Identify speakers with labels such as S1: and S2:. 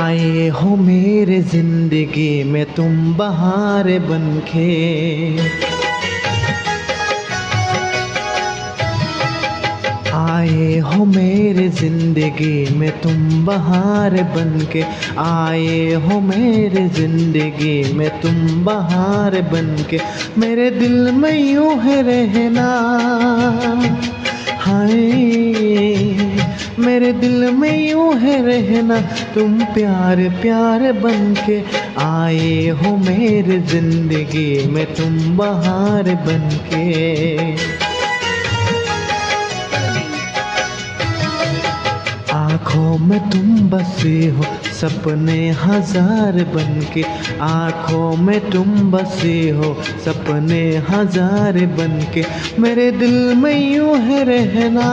S1: आए हो मेरे जिंदगी में तुम बहार बनके, आए हो मेरे जिंदगी में तुम बहार बनके, आए हो मेरे जिंदगी में तुम बहार बनके। मेरे दिल में यूं है रहना, हाय मेरे दिल में यूं है रहना, तुम प्यार प्यार बनके। आए हो मेरे जिंदगी में तुम बहार बनके। आँखों में तुम बसे हो सपने हजार बनके, आँखों में तुम बसे हो सपने हजार बनके। मेरे दिल में यूं है रहना।